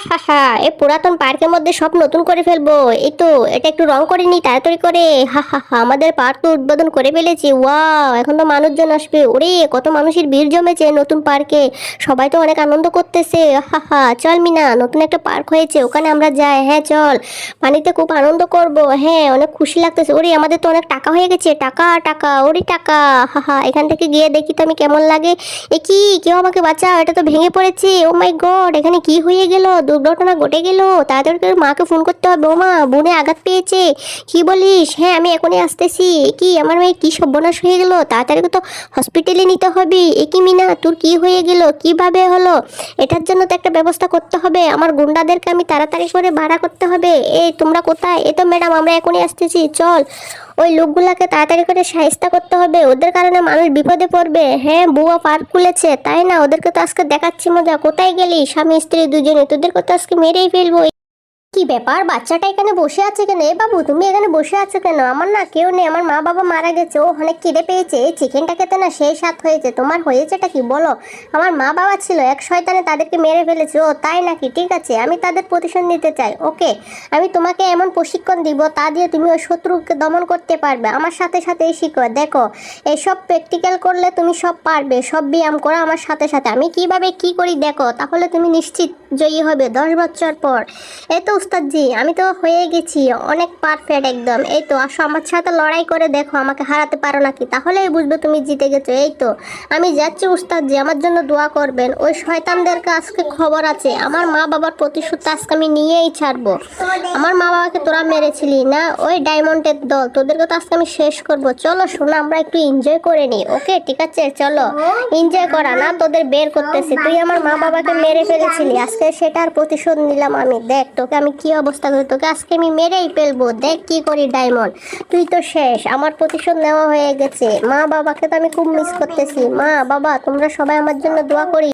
হা হা, এই পুরাতন পার্কের মধ্যে সব নতুন করে ফেলবো। এই তো এটা একটু রং করে নি তাড়াতাড়ি করে। হা হা হা, আমাদের পার্ক তো উদ্বোধন করে ফেলেছি। ওয়াও, এখন তো মানুষজন আসবে। ওরে কত মানুষের ভিড় জমেছে নতুন পার্কে। সবাই তো অনেক আনন্দ করতেছে। হা হা, চল মিনা, নতুন একটা পার্ক হয়েছে, ওখানে আমরা যাই। হ্যাঁ চল, পানিতে খুব আনন্দ করব। হ্যাঁ, অনেক খুশি লাগতেছে। ওরে আমাদের তো অনেক টাকা হয়ে গেছে। টাকা টাকা, ওরে টাকা। হা হা, এখান থেকে গিয়ে দেখি তো আমি কেমন লাগে। এ কি, কেউ আমাকে বাঁচাও, এটা তো ভেঙে পড়েছে। ও মাই গড, এখানে কি হয়ে গেল? দুর্ঘটনা ঘটে গেল। তাড়াতাড়ি করে মাকে ফোন করতে হবে। ও মা, বোনে আঘাত পেয়েছে। কি বলিস? হ্যাঁ আমি এখনই আসতেছি। কি আমার মেয়ে, কি সর্বনাশ হয়ে গেল? তাড়াতাড়ি তো হসপিটালে নিতে হবে। এ কি মিনা, তোর কি হয়ে গেল? কিভাবে হলো? এটার জন্য তো একটা ব্যবস্থা করতে হবে। আমার গুন্ডাদেরকে আমি তাড়াতাড়ি করে ভাড়া করতে হবে। এই তোমরা কোথায়? এই তো ম্যাডাম, আমরা এখনই আসতেছি। চল, ওই লোকগুলাকে তাড়াতাড়ি করে সাহিস্তা করতে হবে। ওদের কারণে মানুষ বিপদে পড়বে। হ্যাঁ, বুয়া পার্ক খুলেছে তাই না? ওদেরকে তো আজকে দেখাচ্ছি মজা। কোথায় গেলি স্বামী স্ত্রী দুজনে? তোদেরকে তো আজকে মেরেই ফেলবো। কি ব্যাপার, বাচ্চাটা এখানে বসে আছে কেন? এ বাবু, তুমি এখানে বসে আছো কেন? আমার না কেউ নেই, আমার মা বাবা মারা গেছে। ও অনেক খিদে পেয়েছে। এই চিকেনটা খেতে না সেই স্বাদ হয়েছে। তোমার হয়েছেটা কি বলো? আমার মা বাবা ছিল, এক শয়তানে তাদেরকে মেরে ফেলেছে। ও তাই নাকি? ঠিক আছে, আমি তাদের প্রতিশোধ নিতে চাই। ওকে, আমি তোমাকে এমন প্রশিক্ষণ দিব, তা দিয়ে তুমি ওই শত্রুকে দমন করতে পারবে। আমার সাথে সাথে শিখো। দেখো, এইসব প্র্যাকটিক্যাল করলে তুমি সব পারবে। সব ব্যায়াম করো আমার সাথে সাথে। আমি কিভাবে কি করি দেখো, তাহলে তুমি নিশ্চিত জয়ী হবে 10 বছর পর। এই তো উস্তাদজি, আমি তো হয়ে গেছি অনেক পারফেক্ট একদম। এই তো আসো আমার সাথে লড়াই করে দেখো, আমাকে হারাতে পারো নাকি, তাহলেই বুঝবে তুমি জিতে গেছো। এই তো আমি যাচ্ছি উস্তাদজি, আমার জন্য দোয়া করবেন। ওই শয়তানদেরকে আজকে খবর আছে। আমার মা বাবার প্রতিশোধ আজকে আমি নিয়েই ছাড়বো। আমার মা বাবাকে তোরা মেরেছিলি না, ওই ডায়মন্ডের দল, তোদেরকে তো আজকে আমি শেষ করব। চলো শোনা, আমরা একটু এনজয় করে নিই। ওকে ঠিক আছে, চলো এনজয় করা না, তোদের বের করতেছি। তুই আমার মা বাবাকে মেরে ফেলেছিলি, আজকে সেটার প্রতিশোধ নিলাম আমি। দেখ তোকে আমি কি অবস্থা করি, তোকে আজকে আমি মেরেই ফেলবো। দেখ কি করি ডায়মন্ড, তুই তো শেষ। আমার প্রতিশোধ নেওয়া হয়ে গেছে। মা বাবাকে তো আমি খুব মিস করতেছি। মা বাবা, তোমরা সবাই আমার জন্য দোয়া করি।